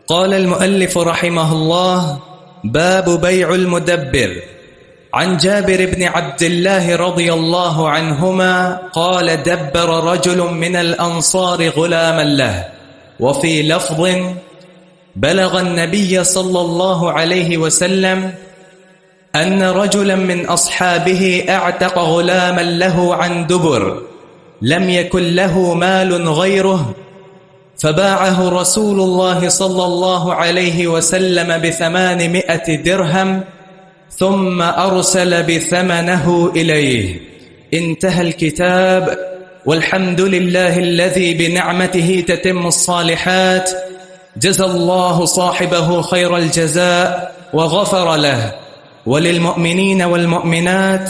قال المؤلف رحمه الله: باب بيع المدبر. عن جابر بن عبد الله رضي الله عنهما قال: دبر رجل من الأنصار غلاما له. وفي لفظ: بلغ النبي صلى الله عليه وسلم أن رجلا من أصحابه اعتق غلاما له عن دبر، لم يكن له مال غيره، فباعه رسول الله صلى الله عليه وسلم ب800 درهم ثم أرسل بثمنه إليه. انتهى الكتاب. والحمد لله الذي بنعمته تتم الصالحات. جزى الله صاحبه خير الجزاء وغفر له، وللمؤمنين والمؤمنات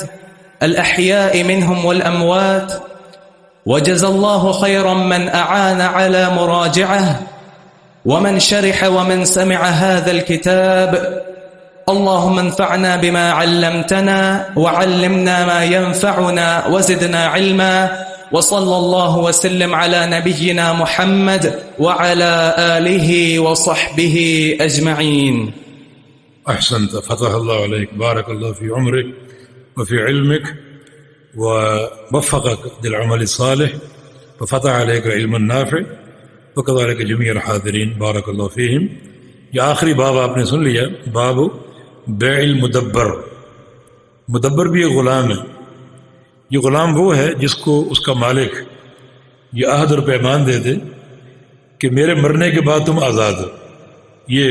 الأحياء منهم والأموات، وجزى الله خيرا من أعان على مراجعه ومن شرح ومن سمع هذا الكتاب. اللهم انفعنا بما علمتنا وعلمنا ما ينفعنا وزدنا علما، وصلى الله وسلم على نبينا محمد وعلى آله وصحبه أجمعين. أحسنت، فتح الله عليك، بارك الله في عمرك وفي علمك ووفقك للعمل الصالح وفتح عليك العلم النافع وكذلك جميع الحاضرين بارك الله فيهم. یہ آخری باب آپ نے سن لیا، باب بیع المدبر. مدبر بھی ایک غلام ہے. یہ غلام وہ ہے جس کو اس کا مالک یہ عہد اور پیمان دے دے کہ میرے مرنے کے بعد تم آزاد ہو. یہ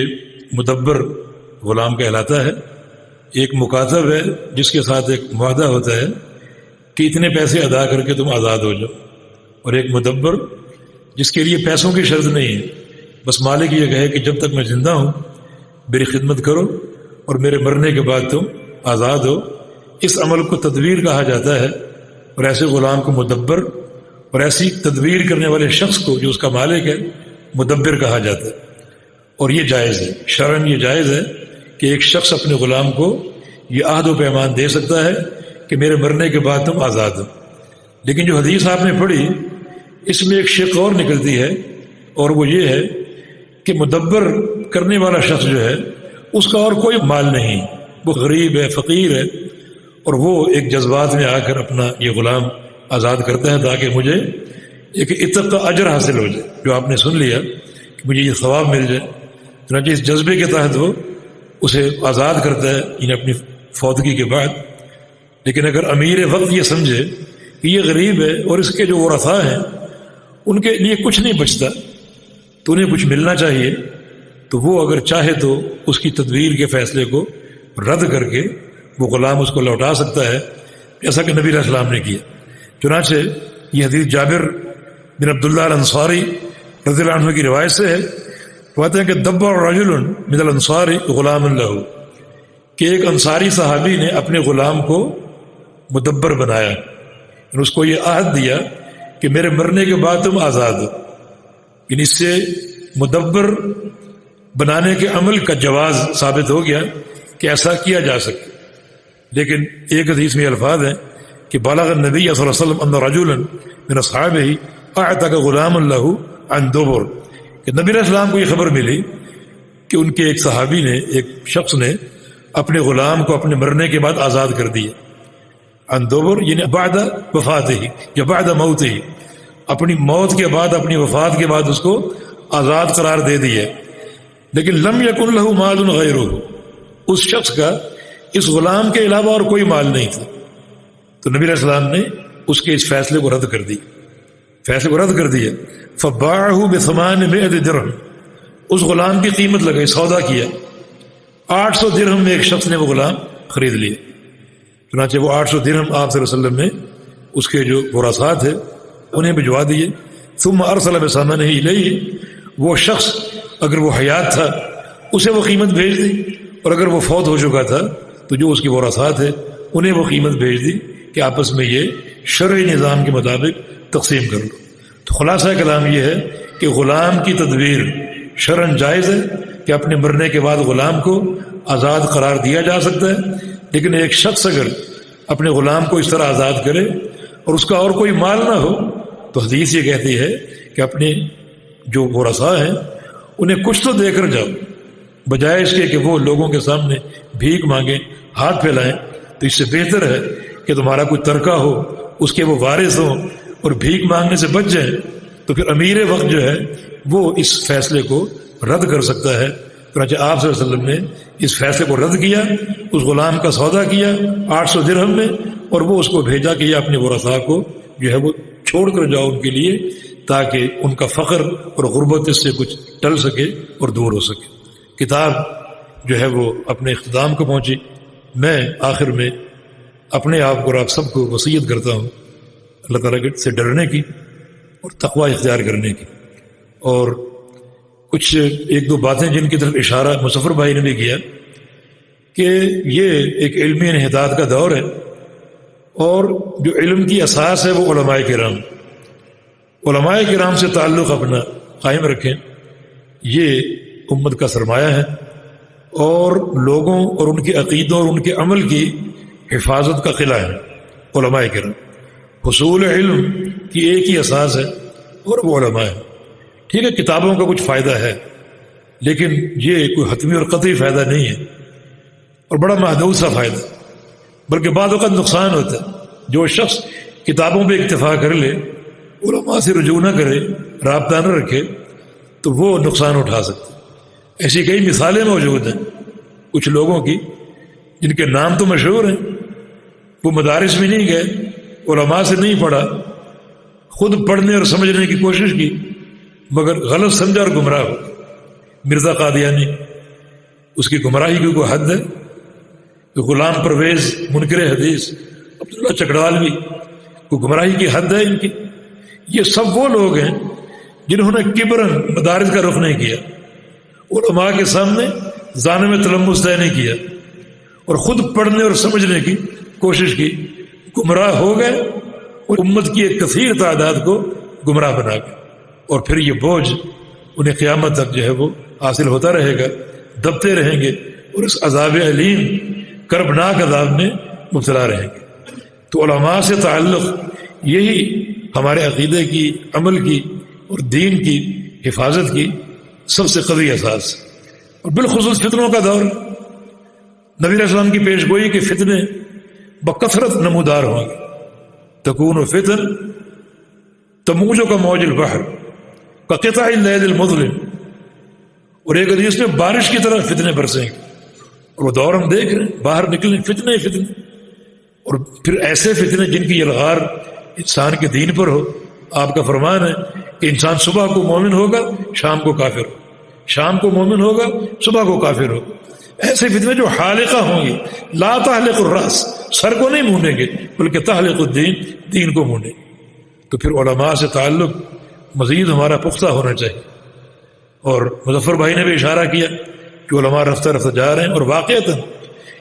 مدبر غلام کہلاتا ہے. ایک مکاتب ہے جس کے ساتھ ایک معاہدہ ہوتا ہے کہ اتنے پیسے ادا کر کے تم آزاد ہو جاؤ، اور ایک مدبر جس کے لیے پیسوں کی شرط نہیں ہے، بس مالک یہ کہے کہ جب تک میں زندہ ہوں میری خدمت کرو اور میرے مرنے کے بعد تم آزاد ہو. اس عمل کو تدبیر کہا جاتا ہے، اور ایسے غلام کو مدبر، اور ایسی تدبیر کرنے والے شخص کو جو اس کا مالک ہے مدبر کہا جاتا ہے. اور یہ جائز ہے، شرعاً یہ جائز ہے کہ ایک شخص اپنے غلام کو یہ عہد و پیمان دے سکتا ہے کہ میرے مرنے کے بعد تم آزاد ہو. لیکن جو حدیث آپ نے پڑھی اس میں ایک شق اور نکلتی ہے، اور وہ یہ ہے کہ مدبر کرنے والا شخص جو ہے اس کا اور کوئی مال نہیں، وہ غریب ہے، فقیر ہے، اور وہ ایک جذبات میں آ کر اپنا یہ غلام آزاد کرتا ہے تاکہ مجھے ایک عتق کا اجر حاصل ہو جائے، جو آپ نے سن لیا کہ مجھے یہ ثواب مل جائے. چنانچہ اس جذبے کے تحت وہ اسے آزاد کرتا ہے یعنی اپنی فوتگی کے بعد. لیکن اگر امیر وقت یہ سمجھے کہ یہ غریب ہے اور اس کے جو ورثاء ہیں ان کے لیے کچھ نہیں بچتا تو انہیں کچھ ملنا چاہیے، تو وہ اگر چاہے تو اس کی تدبیر کے فیصلے کو رد کر کے وہ غلام اس کو لوٹا سکتا ہے، جیسا کہ نبی علیہ السلام نے کیا. چنانچہ یہ حدیث جابر بن عبداللہ الانصاری رضی اللہ عنہ کی روایت سے ہے. کہتے ہیں کہ دبر رجل من الانصار غلام لہ، کہ ایک انصاری صحابی نے اپنے غلام کو مدبر بنایا، یعنی اس کو یہ عہد دیا کہ میرے مرنے کے بعد تم آزاد ہو. یعنی اس سے مدبر بنانے کے عمل کا جواز ثابت ہو گیا کہ ایسا کیا جا سکے. لیکن ایک حدیث میں الفاظ ہیں کہ بالغ النبی صلی اللہ علیہ وسلم ان رجلا من اصحابہ اعتق غلاما له عن دبر، کہ نبی علیہ السلام کو یہ خبر ملی کہ ان کے ایک صحابی نے، ایک شخص نے اپنے غلام کو اپنے مرنے کے بعد آزاد کر دیا. عن دبر یعنی بعد وفاتہ یا بعد موتہ، اپنی موت کے بعد، اپنی وفات کے بعد اس کو آزاد قرار دے دیا. لیکن لم یکن له مال غیرہ، اس شخص کا اس غلام کے علاوہ اور کوئی مال نہیں تھا. تو نبی علیہ السلام نے اس کے اس فیصلے کو رد کر دی، فیصلے کو رد کر دیا. فباعہ ب800 درہم، اس غلام کی قیمت لگائی، سودا کیا، 800 درہم میں ایک شخص نے وہ غلام خرید لیا. چنانچہ وہ 800 درہم آپ صلی اللہ علیہ وسلم نے اس کے جو ورثاء تھے انہیں بھجوا دیے. ثم ارسل بثمنہ الیہ، وہ شخص اگر وہ حیات تھا اسے وہ قیمت بھیج دی، اور اگر وہ فوت ہو چکا تھا تو جو اس کے ورثاء تھے انہیں وہ قیمت بھیج دی کہ آپس میں یہ شرعی نظام کے مطابق تقسیم کر لو. تو خلاصہ کلام یہ ہے کہ غلام کی تدبیر شرعاً جائز ہے کہ اپنے مرنے کے بعد غلام کو آزاد قرار دیا جا سکتا ہے. لیکن ایک شخص اگر اپنے غلام کو اس طرح آزاد کرے اور اس کا اور کوئی مال نہ ہو تو حدیث یہ کہتی ہے کہ اپنے جو ورثاء ہیں انہیں کچھ تو دے کر جاؤ، بجائے اس کے کہ وہ لوگوں کے سامنے بھیک مانگیں، ہاتھ پھیلائیں۔ تو اس سے بہتر ہے کہ تمہارا کوئی ترکہ ہو، اس کے وہ وارث ہوں اور بھیک مانگنے سے بچ جائیں۔ تو پھر امیر وقت جو ہے وہ اس فیصلے کو رد کر سکتا ہے۔ چنانچہ آپ صلی اللہ علیہ وسلم نے اس فیصلے کو رد کیا، اس غلام کا سودا کیا 800 درہم میں، اور وہ اس کو بھیجا کہ یہ اپنے ورثاء کو جو ہے وہ چھوڑ کر جاؤ ان کے لیے، تاکہ ان کا فقر اور غربت اس سے کچھ ٹل سکے اور دور ہو سکے۔ کتاب جو ہے وہ اپنے اختتام کو پہنچی۔ میں آخر میں اپنے آپ کو اور آپ سب کو وصیت کرتا ہوں اللہ تعالیٰ سے ڈرنے کی اور تقوی اختیار کرنے کی، اور کچھ ایک دو باتیں جن کی طرف اشارہ مظفر بھائی نے بھی کیا کہ یہ ایک علمی انحطاط کا دور ہے، اور جو علم کی اساس ہے وہ علماء کرام سے تعلق اپنا قائم رکھیں۔ یہ امت کا سرمایہ ہے، اور لوگوں اور ان کے عقیدوں اور ان کے عمل کی حفاظت کا قلعہ ہے علماء کرام۔ حصول علم کی ایک ہی اساس ہے اور وہ علماء ہے۔ ٹھیک ہے، کتابوں کا کچھ فائدہ ہے، لیکن یہ کوئی حتمی اور قطعی فائدہ نہیں ہے، اور بڑا محدود سا فائدہ، بلکہ بعض اوقات نقصان ہوتا ہے۔ جو شخص کتابوں پہ اکتفا کر لے، علماء سے رجوع نہ کرے، رابطہ نہ رکھے، تو وہ نقصان اٹھا سکتے۔ ایسی کئی مثالیں موجود ہیں کچھ لوگوں کی جن کے نام تو مشہور ہیں، وہ مدارس میں نہیں گئے، علماء سے نہیں پڑھا، خود پڑھنے اور سمجھنے کی کوشش کی، مگر غلط سمجھا اور گمراہ ہو۔ مرزا قادیانی، اس کی گمراہی کی کوئی حد ہے؟ غلام پرویز منکر حدیث، عبداللہ چکڑالوی، کوئی گمراہی کی حد ہے ان کی؟ یہ سب وہ لوگ ہیں جنہوں نے کبرن مدارس کا رخ نہیں کیا، علماء کے سامنے زانو میں تلمس طے نہیں کیا، اور خود پڑھنے اور سمجھنے کی کوشش کی، گمراہ ہو گئے، اور امت کی ایک کثیر تعداد کو گمراہ بنا گئے، اور پھر یہ بوجھ انہیں قیامت تک جو ہے وہ حاصل ہوتا رہے گا، دبتے رہیں گے، اور اس عذاب علیم کربناک عذاب میں مبتلا رہیں گے۔ تو علماء سے تعلق یہی ہمارے عقیدے کی، عمل کی اور دین کی حفاظت کی سب سے قوی اساس، اور بالخصوص فتنوں کا دور۔ نبی علیہ السلام کی پیش گوئی کہ فتنے بکثرت نمودار ہوں گے، تکون فتن تموج کا موج البحر کقطع اللیل المظلم، اور ایک حدیث میں بارش کی طرح فتنے برسیں گے، اور وہ دور ہم دیکھ رہے ہیں، باہر نکلیں فتنے فتنے، اور پھر ایسے فتنے جن کی یلغار انسان کے دین پر ہو۔ آپ کا فرمان ہے کہ انسان صبح کو مومن ہوگا، شام کو کافر ہو، شام کو مومن ہوگا، صبح کو کافر ہوگا۔ ایسے فتنے جو حالقہ ہوں گے، لا تحلق الراس، سر کو نہیں مونیں گے، بلکہ تحلق الدین، دین کو مونیں گے۔ تو پھر علماء سے تعلق مزید ہمارا پختہ ہونا چاہیے۔ اور مظفر بھائی نے بھی اشارہ کیا کہ علماء رفتہ رفتہ جا رہے ہیں، اور واقعتاً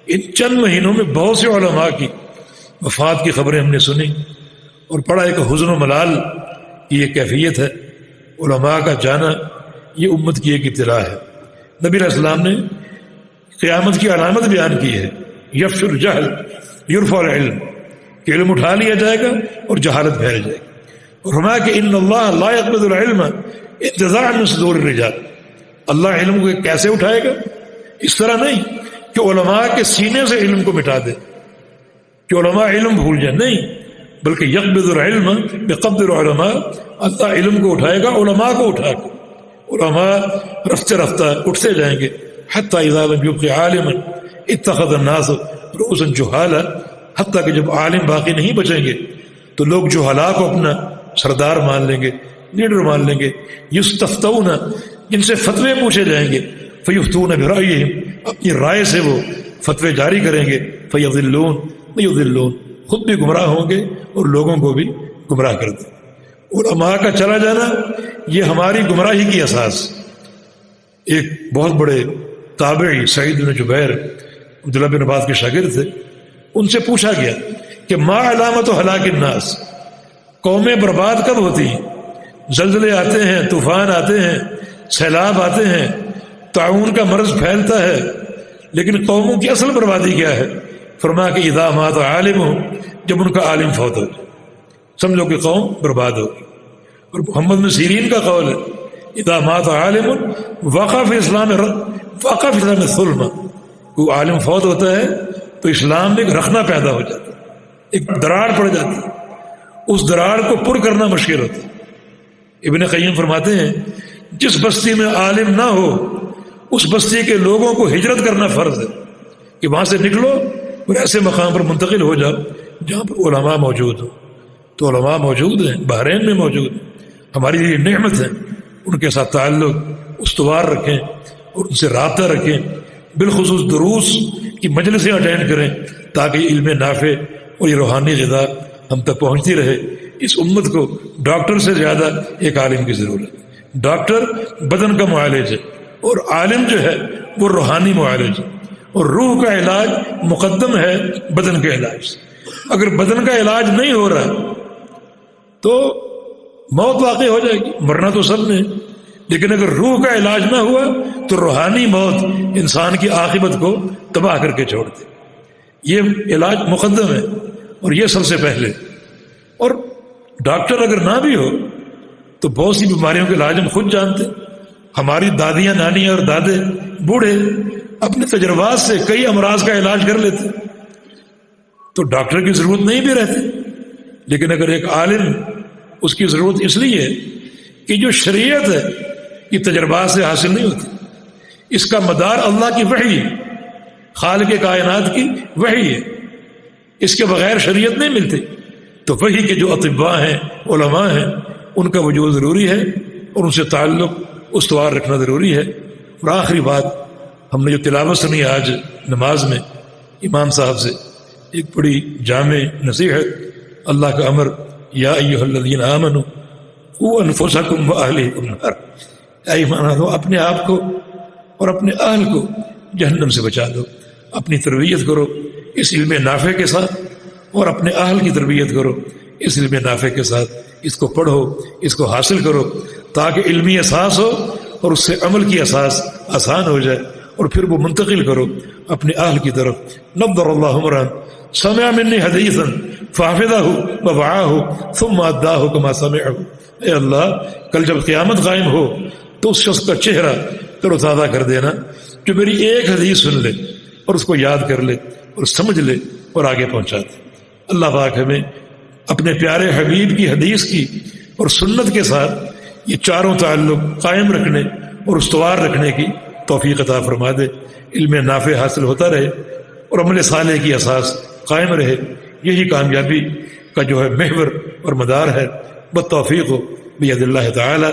ان چند مہینوں میں بہت سے علماء کی وفات کی خبریں ہم نے سنی، اور بڑا ایک حزن و ملال کی یہ کیفیت ہے۔ علماء کا جانا یہ امت کی ایک ابتلا ہے۔ نبی علیہ السلام نے قیامت کی علامت بیان کی ہے، یفشو الجہل یرفع العلم، کہ علم اٹھا لیا جائے گا اور جہالت پھیل جائے گی۔ اور فرمایا کہ ان اللہ لا يقبض العلم انتزاعا من صدور الرجال، اللہ علم کو کیسے اٹھائے گا؟ اس طرح نہیں کہ علماء کے سینے سے علم کو مٹا دے، کہ علماء علم بھول جائیں، نہیں، بلکہ یقبض العلم بقبض العلماء، اللہ علم کو اٹھائے گا علماء کو اٹھا کے، علماء رفتہ رفتہ اٹھتے جائیں گے، حتی اذا لم یبق عالما اتخذ الناس رؤوسا جہالا، حتیٰ کہ جب عالم باقی نہیں بچیں گے تو لوگ جہلا کو اپنا سردار مان لیں گے، لیڈر مان لیں گے، یستفتون، جن سے فتوے پوچھے جائیں گے، فیفتون برأیہم، اپنی رائے سے وہ فتوے جاری کریں گے، فیضلون ویضلون، خود بھی گمراہ ہوں گے اور لوگوں کو بھی گمراہ کر دیں۔ علماء کا چلا جانا یہ ہماری گمراہی کی اساس۔ ایک بہت بڑے تابعی سعید بن جبیر عبداللہ بن عباس کے شاگرد تھے، ان سے پوچھا گیا کہ ما علامت ہلاک الناس، قومیں برباد کب ہوتی ہیں؟ زلزلے آتے ہیں، طوفان آتے ہیں، سیلاب آتے ہیں، طاعون کا مرض پھیلتا ہے، لیکن قوموں کی اصل بربادی کیا ہے؟ فرمایا کہ اذا مات عالم، جب ان کا عالم فوت ہو جائے، سمجھو کہ قوم برباد ہوگی۔ اور محمد بن سیرین کا قول ہے اذا مات عالم وقع فی اسلام ثلمہ، کوئی عالم فوت ہوتا ہے تو اسلام میں ایک رخنہ پیدا ہو جاتا ہے، ایک دراڑ پڑ جاتی ہے، اس دراڑ کو پر کرنا مشکل ہوتا ہے۔ ابن قیم فرماتے ہیں جس بستی میں عالم نہ ہو اس بستی کے لوگوں کو ہجرت کرنا فرض ہے، کہ وہاں سے نکلو اور ایسے مقام پر منتقل ہو جاؤ جہاں پر علماء موجود ہوں۔ تو علماء موجود ہیں، بحرین میں موجود ہیں، ہماری یہ نعمت ہے، ان کے ساتھ تعلق استوار رکھیں اور ان سے رابطہ رکھیں، بالخصوص دروس کی مجلسیں اٹینڈ کریں تاکہ علم نافع اور یہ روحانی غذا ہم تک پہنچتی رہے۔ اس امت کو ڈاکٹر سے زیادہ ایک عالم کی ضرورت ہے۔ ڈاکٹر بدن کا معالج ہے اور عالم جو ہے وہ روحانی معالج ہے، اور روح کا علاج مقدم ہے بدن کے علاج سے۔ اگر بدن کا علاج نہیں ہو رہا تو موت واقع ہو جائے گی، مرنا تو سب نے، لیکن اگر روح کا علاج نہ ہوا تو روحانی موت انسان کی عاقبت کو تباہ کر کے چھوڑ دے۔ یہ علاج مقدم ہے اور یہ سب سے پہلے۔ اور ڈاکٹر اگر نہ بھی ہو تو بہت سی بیماریوں کے علاج ہم خود جانتے، ہماری دادیاں، نانیاں اور دادے، بوڑھے اپنے تجربات سے کئی امراض کا علاج کر لیتے، تو ڈاکٹر کی ضرورت نہیں بھی رہتی۔ لیکن اگر ایک عالم، اس کی ضرورت اس لیے ہے کہ جو شریعت ہے یہ تجربات سے حاصل نہیں ہوتی، اس کا مدار اللہ کی وحی ہے، خالق کائنات کی وحی ہے، اس کے بغیر شریعت نہیں ملتی۔ تو وحی کے جو اطباء ہیں، علماء ہیں، ان کا وجود ضروری ہے اور ان سے تعلق استوار رکھنا ضروری ہے۔ اور آخری بات، ہم نے جو تلاوت سنی آج نماز میں امام صاحب سے، ایک بڑی جامع نصیحت، اللہ کا امر، یا ایھا الذین آمنوا قوا انفسکم واہلیکم نارا، اے ایمان والو اپنے آپ کو اور اپنے اہل کو جہنم سے بچا دو۔ اپنی تربیت کرو اس علم نافع کے ساتھ، اور اپنے اہل کی تربیت کرو اس علم نافع کے ساتھ، اس کو پڑھو، اس کو حاصل کرو تاکہ علمی اساس ہو اور اس سے عمل کی اساس آسان ہو جائے، اور پھر وہ منتقل کرو اپنے اہل کی طرف۔ نضر اللہ عمرا سمع منی حدیثا فحفظہ ووعاہ ثم اداہ کما سمعہ۔ اے اللہ، کل جب قیامت قائم ہو تو اس شخص کا چہرہ تر و تازہ کر دینا جو میری ایک حدیث سن لے اور اس کو یاد کر لے اور سمجھ لے اور آگے پہنچا دے۔ اللہ پاک ہمیں اپنے پیارے حبیب کی حدیث کی اور سنت کے ساتھ یہ چاروں تعلق قائم رکھنے اور استوار رکھنے کی توفیق عطا فرما دے۔ علم نافع حاصل ہوتا رہے اور عمل صالح کی اساس قائم رہے، یہی کامیابی کا جو ہے محور اور مدار ہے۔ بالتوفیق بید اللہ تعالی۔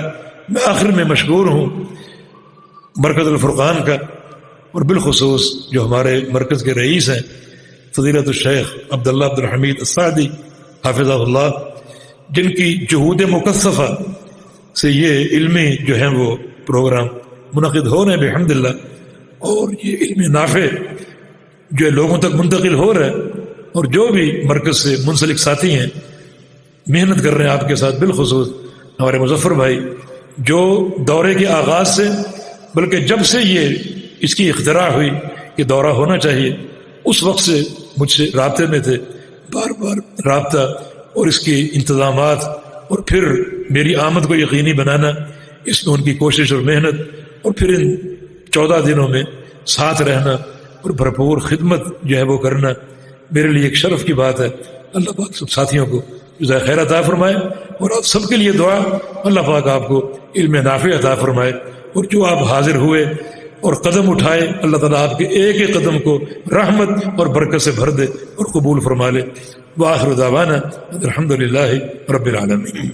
میں آخر میں مشکور ہوں مرکز الفرقان کا، اور بالخصوص جو ہمارے مرکز کے رئیس ہیں فضیلت الشیخ عبداللہ عبد الحمید السعدی حافظہ اللہ، جن کی جہود مکثفہ سے یہ علمی جو ہیں وہ پروگرام منعقد ہو رہے ہیں بحمد اللہ، اور یہ علم نافع جو لوگوں تک منتقل ہو رہا ہے، اور جو بھی مرکز سے منسلک ساتھی ہیں محنت کر رہے ہیں آپ کے ساتھ، بالخصوص ہمارے مظفر بھائی جو دورے کے آغاز سے، بلکہ جب سے یہ اس کی اختراع ہوئی کہ دورہ ہونا چاہیے، اس وقت سے مجھ سے رابطے میں تھے، بار بار رابطہ اور اس کے انتظامات، اور پھر میری آمد کو یقینی بنانا، اس میں ان کی کوشش اور محنت، اور پھر ان 14 دنوں میں ساتھ رہنا اور بھرپور خدمت جو ہے وہ کرنا میرے لیے ایک شرف کی بات ہے۔ اللہ پاک سب ساتھیوں کو جزائے خیر عطا فرمائے، اور آپ سب کے لیے دعا، اللہ پاک آپ کو علم نافع عطا فرمائے، اور جو آپ حاضر ہوئے اور قدم اٹھائے، اللہ تعالیٰ آپ کے ایک ایک قدم کو رحمت اور برکت سے بھر دے اور قبول فرما لے۔ وآخر دعوانا الحمدللہ رب العالمین۔